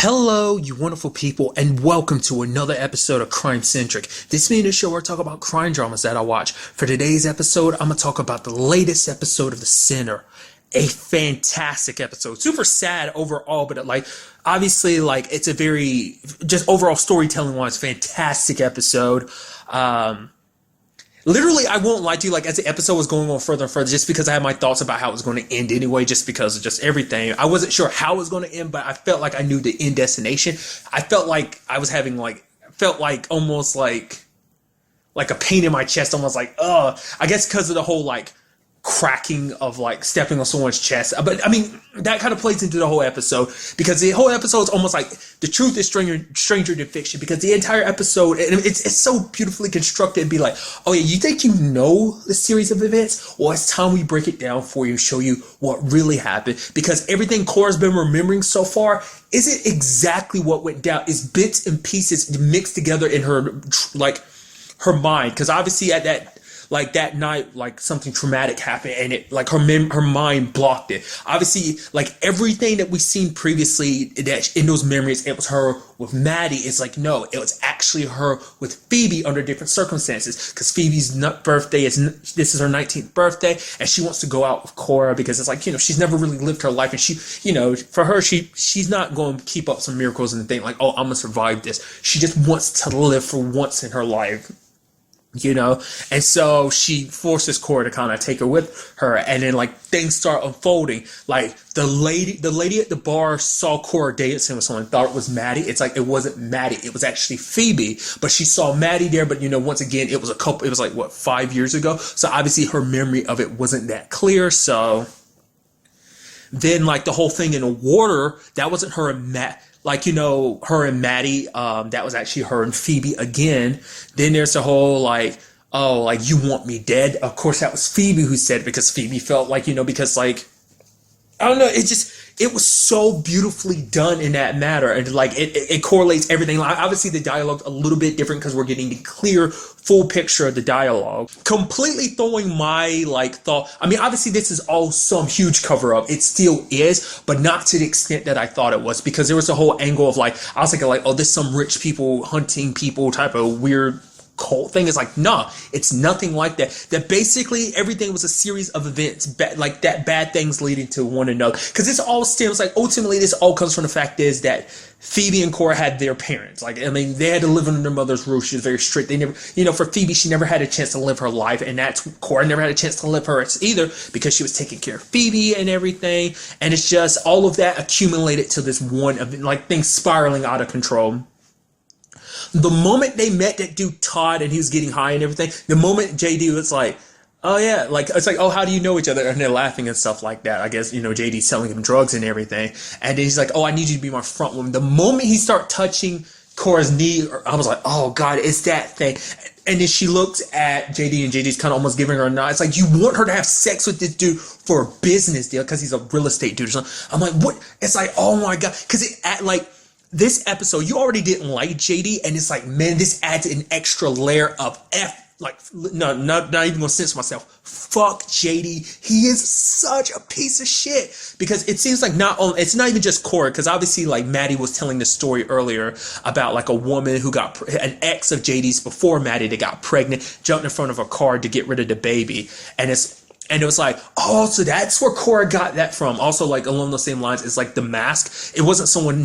Hello, you wonderful people, and welcome to another episode of Crime Centric. This being a show where I talk about crime dramas that I watch. For today's episode, I'm going to talk about the latest episode of The Sinner. A fantastic episode. Super sad overall, but obviously, it's a very, just overall storytelling wise, fantastic episode. Literally, I won't lie to you, as the episode was going on further and further, just because I had my thoughts about how it was going to end anyway, just because of just everything. I wasn't sure how it was going to end, but I felt like I knew the end destination. I felt like I was having, almost like a pain in my chest, almost I guess because of the whole, cracking of stepping on someone's chest. But I mean, that kind of plays into the whole episode, because the whole episode is almost like the truth is stranger than fiction, because the entire episode, and it's so beautifully constructed, and be like, oh yeah, you think you know the series of events? Well, it's time we break it down for you, show you what really happened, because everything Cora's been remembering so far isn't exactly what went down. It's bits and pieces mixed together in her mind, because obviously at that night, something traumatic happened, and it, her mind blocked it. Obviously, everything that we've seen previously, that in those memories, it was her with Maddie. It's no, it was actually her with Phoebe under different circumstances, because Phoebe's birthday this is her 19th birthday, and she wants to go out with Cora, because it's she's never really lived her life, and she, for her, she's not going to keep up some miracles and think oh, I'm gonna survive this. She just wants to live for once in her life. And so she forces Cora to kind of take her with her, and then things start unfolding. The lady at the bar saw Cora dancing with someone, thought it was Maddie. It's it wasn't Maddie, it was actually Phoebe, but she saw Maddie there. But once again, it was 5 years ago, so obviously her memory of it wasn't that clear. So then the whole thing in the water, that wasn't her and Matt. Her and Maddie, that was actually her and Phoebe again. Then there's the whole you want me dead? Of course, that was Phoebe who said it, because Phoebe felt because I don't know, it was so beautifully done in that matter, and it correlates everything. Obviously the dialogue's a little bit different, because we're getting the clear full picture of the dialogue. Completely throwing my thought. I mean, obviously this is all some huge cover up. It still is, but not to the extent that I thought it was, because there was a whole angle of I was thinking oh, this some rich people hunting people type of weird cult thing. Is nah, it's nothing like that. That basically everything was a series of events, bad things leading to one another, because this all stems ultimately this all comes from the fact is that Phoebe and Cora had their parents. They had to live under their mother's roof. She was very strict. They never, for Phoebe, she never had a chance to live her life, and Cora never had a chance to live hers either, because she was taking care of Phoebe and everything. And it's just all of that accumulated to this one event, things spiraling out of control. The moment they met that dude Todd, and he was getting high and everything, the moment JD was oh yeah, it's oh, how do you know each other? And they're laughing and stuff like that. I guess, JD's selling him drugs and everything. And then he's oh, I need you to be my front woman. The moment he started touching Cora's knee, I was oh God, it's that thing. And then she looks at JD, and JD's kind of almost giving her a nod. It's you want her to have sex with this dude for a business deal, because he's a real estate dude or something. I'm what? It's oh my God. Because this episode, you already didn't like JD, and it's man, this adds an extra layer of no, not even gonna censor myself. Fuck JD. He is such a piece of shit, because it seems it's not even just Cora, because obviously Maddie was telling the story earlier about a woman who got an ex of JD's before Maddie, that got pregnant, jumped in front of a car to get rid of the baby, and it was oh, so that's where Cora got that from. Also, along those same lines, it's the mask. It wasn't someone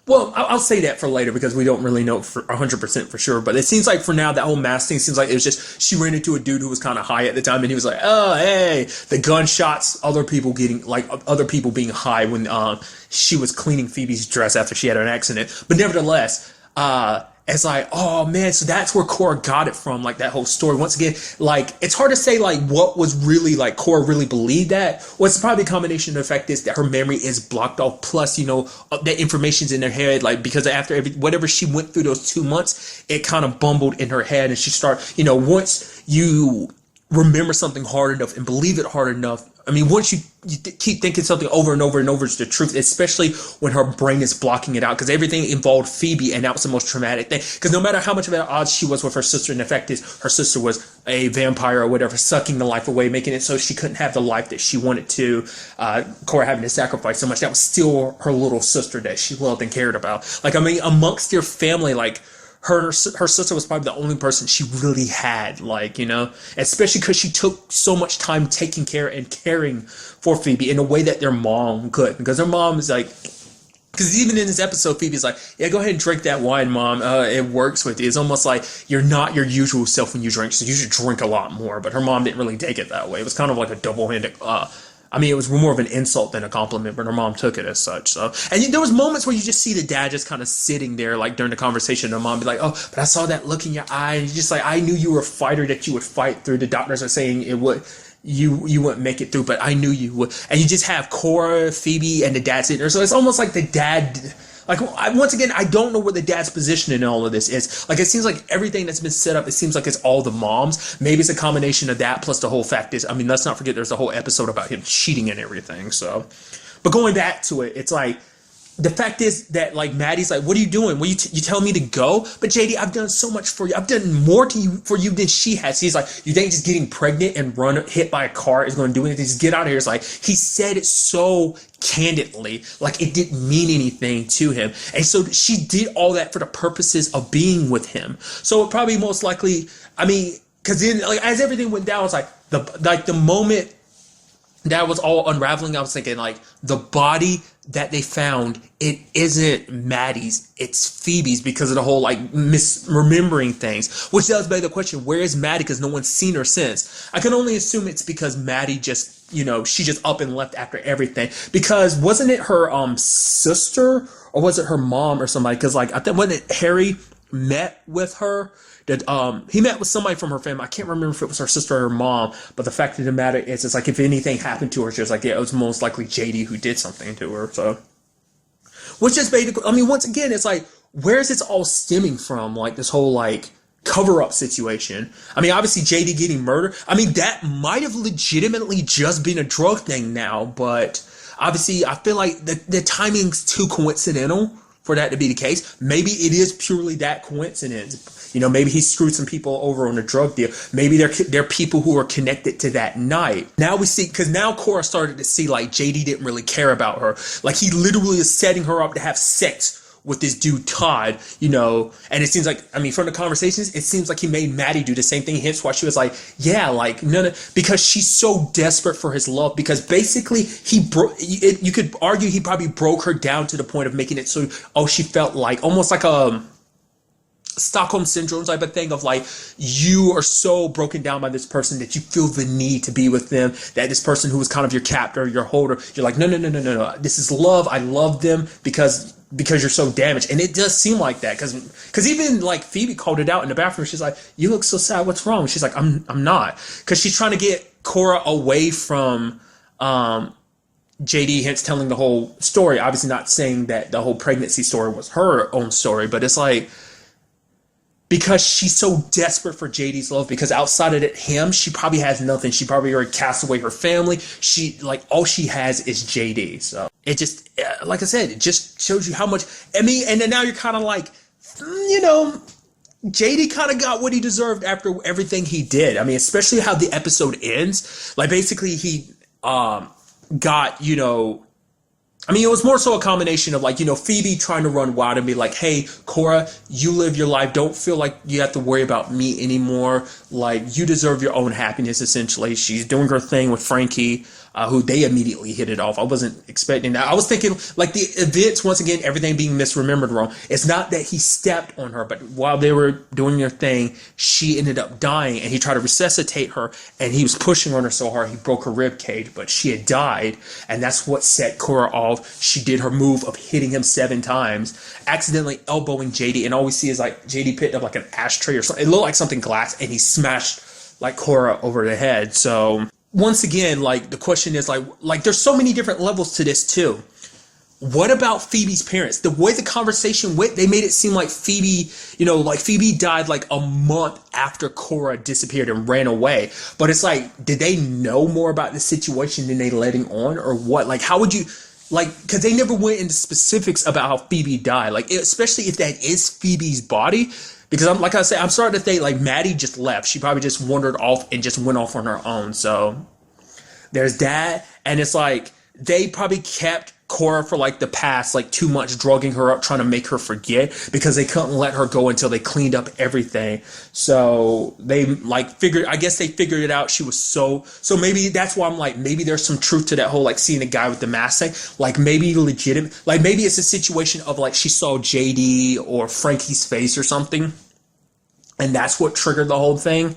well, I'll say that for later, because we don't really know for 100% for sure. But it seems for now, that whole mask thing seems it was just she ran into a dude who was kind of high at the time, and he was oh, hey, the gunshots, other people being high when she was cleaning Phoebe's dress after she had an accident. But nevertheless, it's oh man, so that's where Cora got it from, that whole story. Once again, it's hard to say what was really Cora really believed that. Well, it's probably a combination of the fact is that her memory is blocked off, plus that information's in her head, because after whatever she went through those 2 months, it kind of bumbled in her head, and she once you remember something hard enough and believe it hard enough, I mean, once you keep thinking something over and over and over is the truth, especially when her brain is blocking it out, because everything involved Phoebe, and that was the most traumatic thing. Because no matter how much of an odds she was with her sister, and the fact is her sister was a vampire or whatever, sucking the life away, making it so she couldn't have the life that she wanted to. Cora having to sacrifice so much. That was still her little sister that she loved and cared about. Like, I mean, amongst your family, like, her sister was probably the only person she really had, like, you know, especially because she took so much time taking care and caring for Phoebe in a way that their mom couldn't. Because her mom is like, because even in this episode, Phoebe's like, yeah, go ahead and drink that wine, Mom. It works with you. It's almost like you're not your usual self when you drink, so you should drink a lot more. But her mom didn't really take it that way. It was kind of like a double-handed, I mean, it was more of an insult than a compliment, but her mom took it as such. So, and there was moments where you just see the dad just kind of sitting there, like during the conversation, and her mom be like, oh, but I saw that look in your eye, and you're just like, I knew you were a fighter, that you would fight through. The doctors are saying it would. You wouldn't make it through, but I knew you would. And you just have Cora, Phoebe, and the dad sitting there. So it's almost like the dad, like, once again, I don't know what the dad's position in all of this is. Like, it seems like everything that's been set up, it seems like it's all the moms. Maybe it's a combination of that plus the whole fact is, I mean, let's not forget there's a whole episode about him cheating and everything. So, but going back to it, it's like, the fact is that, like, Maddie's like, what are you doing? Well, you tell me to go? But JD, I've done so much for you. I've done more for you than she has. He's like, you think just getting pregnant and hit by a car is going to do anything? Just get out of here. It's like, he said it so candidly, like it didn't mean anything to him. And so she did all that for the purposes of being with him. So it probably most likely, I mean, because then, like, as everything went down, it's like the moment that was all unraveling, I was thinking, like, the body that they found, it isn't Maddie's, it's Phoebe's, because of the whole, like, misremembering things, which does beg the question, where is Maddie? Because no one's seen her since. I can only assume it's because Maddie just, you know, she just up and left after everything, because wasn't it her sister, or was it her mom or somebody? Because, like, I think, wasn't it Harry met with her? That he met with somebody from her family. I can't remember if it was her sister or her mom, but the fact of the matter is, it's like, if anything happened to her, she was like, yeah, it was most likely JD who did something to her. So, which is basically, I mean, once again, it's like, where is this all stemming from? Like, this whole, like, cover-up situation. I mean, obviously JD getting murdered, I mean, that might have legitimately just been a drug thing now, but obviously I feel like the timing's too coincidental for that to be the case. Maybe it is purely that coincidence. You know, maybe he screwed some people over on a drug deal. Maybe they're people who are connected to that night. Now we see, because now Cora started to see, like, JD didn't really care about her. Like, he literally is setting her up to have sex with this dude Todd, you know, and it seems like, I mean, from the conversations, it seems like he made Maddie do the same thing, hence why she was like, yeah, like, no, because she's so desperate for his love, because basically you could argue he probably broke her down to the point of making it so, oh, she felt like, almost like a Stockholm syndrome type of thing of, like, you are so broken down by this person that you feel the need to be with them, that this person who is kind of your captor, your holder, you're like, no, this is love, I love them because you're so damaged. And it does seem like that, because even, like, Phoebe called it out in the bathroom. She's like, you look so sad, what's wrong? She's like, I'm not, because she's trying to get Cora away from JD, hence telling the whole story, obviously not saying that the whole pregnancy story was her own story, but it's like, because she's so desperate for JD's love, because outside of him, she probably has nothing. She probably already cast away her family. She, like, all she has is JD. So it just, like I said, it just shows you how much, I mean, and then now you're kind of like, you know, JD kind of got what he deserved after everything he did. I mean, especially how the episode ends. Like, basically he got, you know, I mean, it was more so a combination of, like, you know, Phoebe trying to run wild and be like, hey, Cora, you live your life. Don't feel like you have to worry about me anymore. Like, you deserve your own happiness, essentially. She's doing her thing with Frankie, who they immediately hit it off. I wasn't expecting that. I was thinking, like, the events, once again, everything being misremembered wrong. It's not that he stepped on her, but while they were doing their thing, she ended up dying, and he tried to resuscitate her, and he was pushing on her so hard he broke her rib cage, but she had died, and that's what set Cora off. She did her move of hitting him 7 times, accidentally elbowing JD, and all we see is, like, JD picked up, like, an ashtray or something. It looked like something glass, and he smashed, like, Cora over the head. So once again, like, the question is, like there's so many different levels to this too. What about Phoebe's parents? The way the conversation went, they made it seem like Phoebe, you know, like Phoebe died like a month after Cora disappeared and ran away. But it's like, did they know more about the situation than they letting on, or what? Like, how would you, like, because they never went into specifics about how Phoebe died. Like, especially if that is Phoebe's body, Because I'm like I said, I'm starting to think like Maddie just left. She probably just wandered off and just went off on her own. So there's that, and it's like they probably kept Cora for like the past like 2 months, drugging her up, trying to make her forget because they couldn't let her go until they cleaned up everything. So they like figured, I guess they figured it out. She was so maybe that's why I'm like, maybe there's some truth to that whole like seeing a guy with the mask thing. Like maybe legitimate, like maybe it's a situation of like she saw JD or Frankie's face or something, and that's what triggered the whole thing.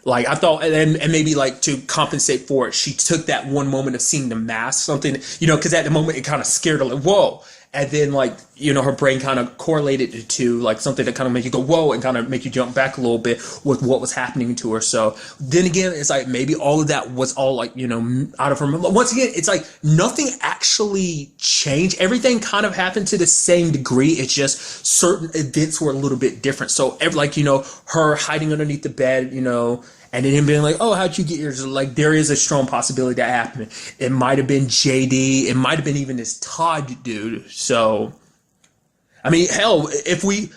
Like I thought, and maybe like to compensate for it, she took that one moment of seeing the mask, something, you know, because at the moment it kind of scared her, like, whoa. And then like, you know, her brain kind of correlated it to like something that kind of make you go, whoa, and kind of make you jump back a little bit with what was happening to her. So then again, it's like maybe all of that was all like, you know, out of her memory. Once again, it's like nothing actually changed. Everything kind of happened to the same degree. It's just certain events were a little bit different. So like, you know, her hiding underneath the bed, you know, and then him being like, oh, how'd you get yours? Like, there is a strong possibility that happened. It might have been JD. It might have been even this Todd dude. So, I mean, hell, if we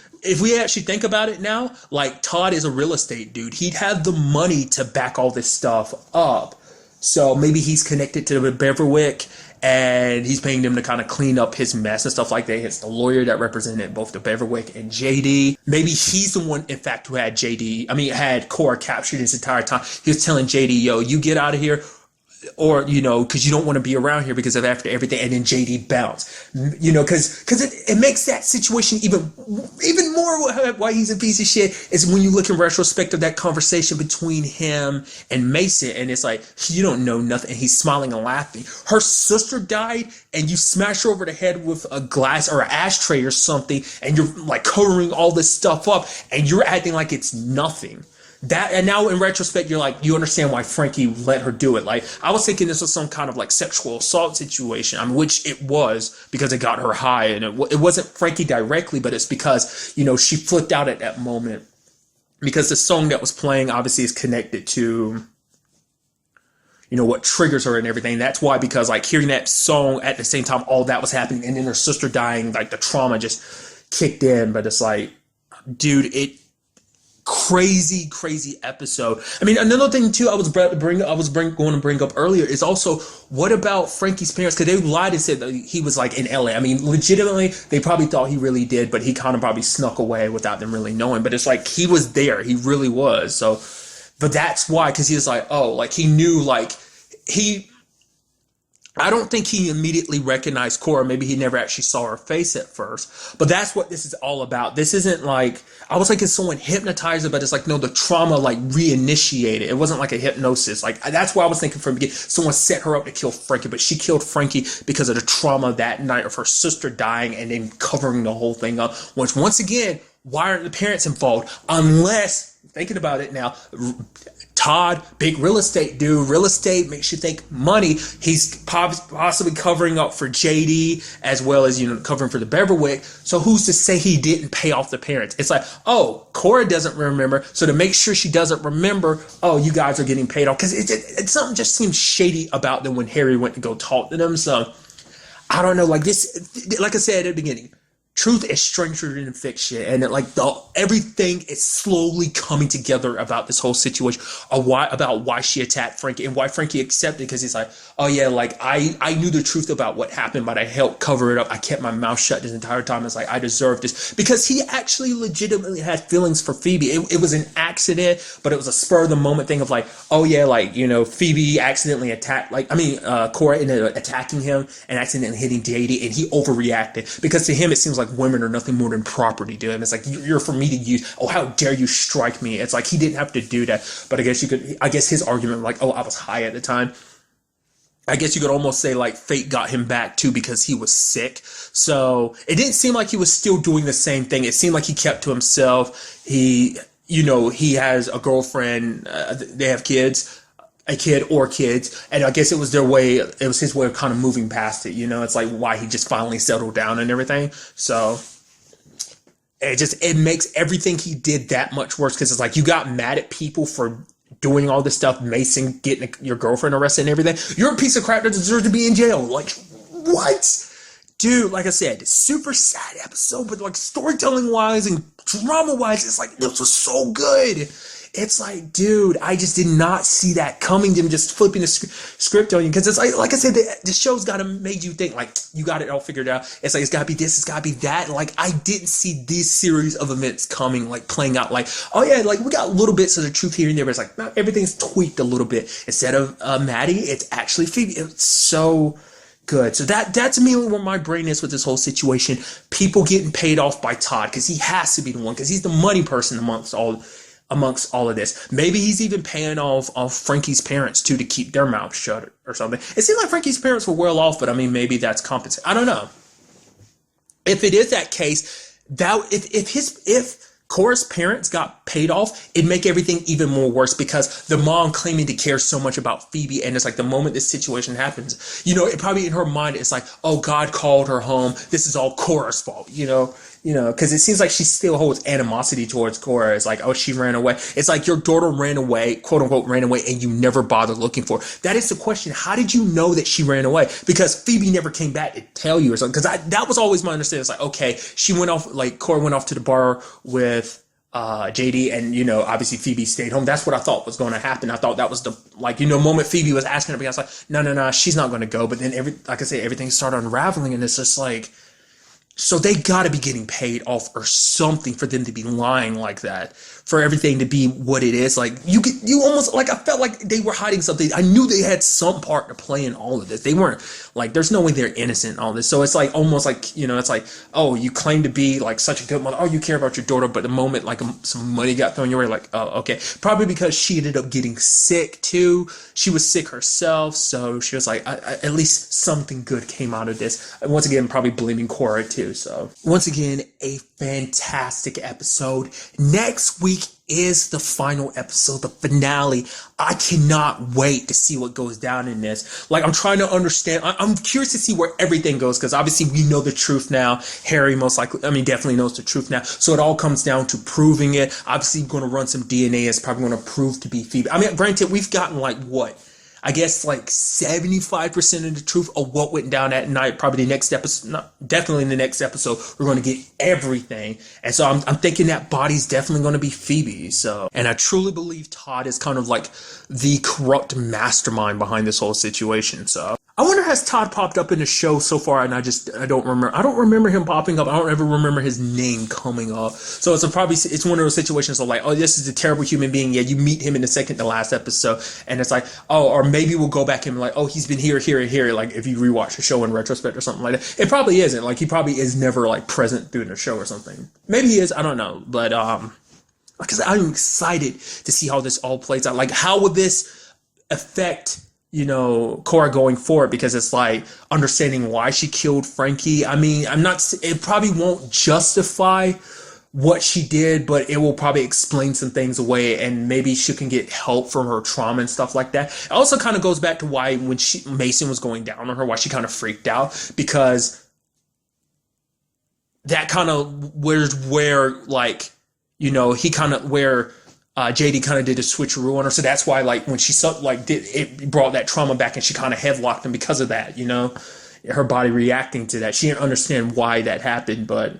actually think about it now, like Todd is a real estate dude. He'd have the money to back all this stuff up. So maybe he's connected to Beverwick and he's paying them to kind of clean up his mess and stuff like that. It's the lawyer that represented both the Beverwick and JD. Maybe he's the one, in fact, who had Cora captured this entire time. He was telling JD, yo, you get out of here, or, you know, because you don't want to be around here because of after everything. And then JD bounced, you know, because it makes that situation even more why he's a piece of shit is when you look in retrospect of that conversation between him and Mason, and it's like, you don't know nothing, and he's smiling and laughing. Her sister died and you smash her over the head with a glass or an ashtray or something, and you're like covering all this stuff up and you're acting like it's nothing. That, and now in retrospect, you're like, you understand why Frankie let her do it. Like, I was thinking this was some kind of like sexual assault situation, which it was because it got her high, and it wasn't Frankie directly, but it's because, you know, she flipped out at that moment because the song that was playing obviously is connected to, you know, what triggers her and everything. That's why, because like hearing that song at the same time, all that was happening, and then her sister dying, like the trauma just kicked in. But it's like, dude, crazy episode. I mean, another thing too I was going to bring up earlier is also, what about Frankie's parents? Because they lied and said that he was like in LA. I mean, legitimately, they probably thought he really did, but he kind of probably snuck away without them really knowing. But it's like, he was there. He really was. So, but that's why, because he was like, oh, like he knew, like I don't think he immediately recognized Cora. Maybe he never actually saw her face at first. But that's what this is all about. This isn't like, I was like, it's someone hypnotized her, but it's like, no, the trauma like reinitiated. It wasn't like a hypnosis. Like, that's why I was thinking from the beginning, someone set her up to kill Frankie, but she killed Frankie because of the trauma that night of her sister dying and then covering the whole thing up. Which, once again, why aren't the parents involved? Unless, thinking about it now, Todd, big real estate dude. Real estate makes you think money. He's possibly covering up for JD as well as, you know, covering for the Beverwick. So who's to say he didn't pay off the parents? It's like, oh, Cora doesn't remember. So to make sure she doesn't remember, oh, you guys are getting paid off. Because it something just seemed shady about them when Harry went to go talk to them. So I don't know, like this, like I said at the beginning, truth is stranger than fiction, and everything is slowly coming together about this whole situation, about why she attacked Frankie and why Frankie accepted, because he's like, oh yeah, like I knew the truth about what happened, but I helped cover it up. I kept my mouth shut this entire time. It's like, I deserve this, because he actually legitimately had feelings for Phoebe. It was an accident, but it was a spur of the moment thing of like, oh yeah, like, you know, Phoebe accidentally attacked, Cora ended up attacking him and accidentally hitting JD, and he overreacted, because to him it seems like women are nothing more than property to him. It's like, you're for me to use. Oh, how dare you strike me? It's like, he didn't have to do that. But I guess his argument, like, oh, I was high at the time. I guess you could almost say like fate got him back too, because he was sick. So it didn't seem like he was still doing the same thing. It seemed like he kept to himself. He has a girlfriend. They have kids. A kid or kids, and I guess it was his way of kind of moving past it, you know. It's like why he just finally settled down and everything. So it makes everything he did that much worse, because it's like, you got mad at people for doing all this stuff, Mason getting your girlfriend arrested and everything. You're a piece of crap that deserves to be in jail. Like, what? dude, like I said, super sad episode, but like storytelling wise and drama wise, it's like, this was so good. It's like, dude, I just did not see that coming. Them just flipping the script on you, because it's like I said, the show's got to make you think like you got it all figured out. It's like it's got to be this, it's got to be that. Like I didn't see this series of events coming, like playing out. Like, oh yeah, like we got little bits of the truth here and there, but it's like no, everything's tweaked a little bit. Instead of Maddie, it's actually Phoebe. It's so good. So that's immediately where my brain is with this whole situation. People getting paid off by Todd, because he has to be the one, because he's the money person amongst all of this. Maybe he's even paying off Frankie's parents too, to keep their mouths shut or something. It seemed like Frankie's parents were well off, but I mean, maybe that's compensated. I don't know. If it is that case, that if Cora's parents got paid off, it'd make everything even more worse, because the mom claiming to care so much about Phoebe, and it's like the moment this situation happens, it probably in her mind, it's like, oh, God called her home. This is all Cora's fault, because it seems like she still holds animosity towards Cora. It's like, oh, she ran away. It's like your daughter ran away, quote unquote, ran away, and you never bothered looking for her. That is the question. How did you know that she ran away? Because Phoebe never came back to tell you or something. Because that was always my understanding. It's like, okay, she went off, like Cora went off to the bar with JD, and obviously Phoebe stayed home. That's what I thought was going to happen. I thought that was the moment Phoebe was asking her, because I was like, no, she's not going to go. But then everything started unraveling, and it's just like, so they got to be getting paid off or something for them to be lying like that, for everything to be what it is. Like you almost, like I felt like they were hiding something. I knew they had some part to play in all of this. They weren't like, there's no way they're innocent in all this. So it's like almost like, it's like, oh, you claim to be like such a good mother. Oh, you care about your daughter, but the moment like some money got thrown your way, like, oh, okay. Probably because she ended up getting sick too. She was sick herself, so she was like, at least something good came out of this. And once again, probably blaming Cora too. So once again, a fantastic episode. Next week is the final episode, the finale. I cannot wait to see what goes down in this. Like, I'm trying to understand. I'm curious to see where everything goes, because obviously we know the truth now. Harry definitely knows the truth now. So it all comes down to proving it. Obviously going to run some DNA. It's probably going to prove to be Phoebe. I mean, granted, we've gotten like what? I guess like 75% of the truth of what went down that night. Probably the next episode, definitely in the next episode, we're going to get everything. And so I'm thinking that body's definitely going to be Phoebe. So, and I truly believe Todd is kind of like the corrupt mastermind behind this whole situation. So I wonder, has Todd popped up in the show so far, and I don't remember. I don't remember him popping up. I don't ever remember his name coming up. So it's one of those situations of like, oh, this is a terrible human being. Yeah, you meet him in the second to last episode, and it's like, oh, or maybe we'll go back and be like, oh, he's been here, here, and here. Like if you rewatch the show in retrospect or something like that. It probably isn't. Like he probably is never like present through the show or something. Maybe he is. I don't know. But like I said, I'm excited to see how this all plays out. Like how will this affect Cora going forward, because it's like understanding why she killed Frankie. I mean, it probably won't justify what she did, but it will probably explain some things away, and maybe she can get help from her trauma and stuff like that. It also kind of goes back to why when Mason was going down on her, why she kind of freaked out, because that kind of where like, he kind of where JD kind of did a switcheroo on her, so that's why like when she it brought that trauma back, and she kind of headlocked him because of that. Her body reacting to that. She didn't understand why that happened, but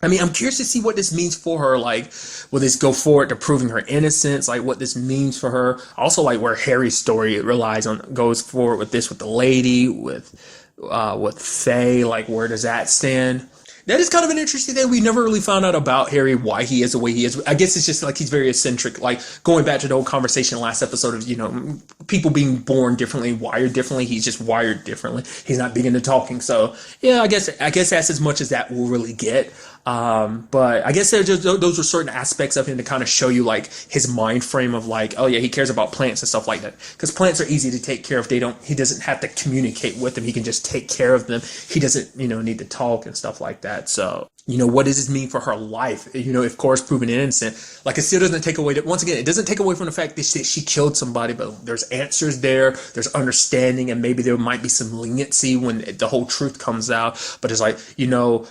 I mean, I'm curious to see what this means for her. Like, will this go forward to proving her innocence? Like, what this means for her. Also, like where Harry's story goes forward with this, with the lady, with Faye. Like, where does that stand? That is kind of an interesting thing. We never really found out about Harry, why he is the way he is. I guess it's just like he's very eccentric. Like going back to the whole conversation last episode of, people being born differently, wired differently. He's just wired differently. He's not big into talking. So yeah, I guess that's as much as that we'll really get. But I guess those are certain aspects of him to kind of show you like his mind frame of like, oh yeah, he cares about plants and stuff like that. Because plants are easy to take care of. He doesn't have to communicate with them. He can just take care of them. He doesn't, need to talk and stuff like that. So, what does this mean for her life? If Cora's proven innocent, like it still doesn't take away once again, it doesn't take away from the fact that she killed somebody, but there's answers there, there's understanding, and maybe there might be some leniency when the whole truth comes out. But it's like,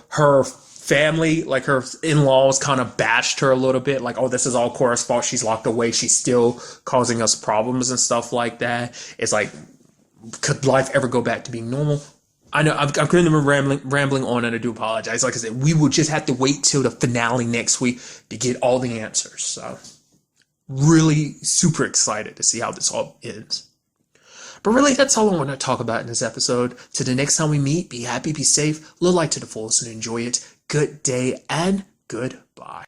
her family, like her in-laws kind of bashed her a little bit, like, oh, this is all Cora's fault, she's locked away, she's still causing us problems and stuff like that. It's like, could life ever go back to being normal? I know I'm currently rambling on, and I do apologize. Like I said, we will just have to wait till the finale next week to get all the answers. So, really super excited to see how this all ends. But really, that's all I want to talk about in this episode. Till the next time we meet, be happy, be safe, live life to the fullest, and enjoy it. Good day and goodbye.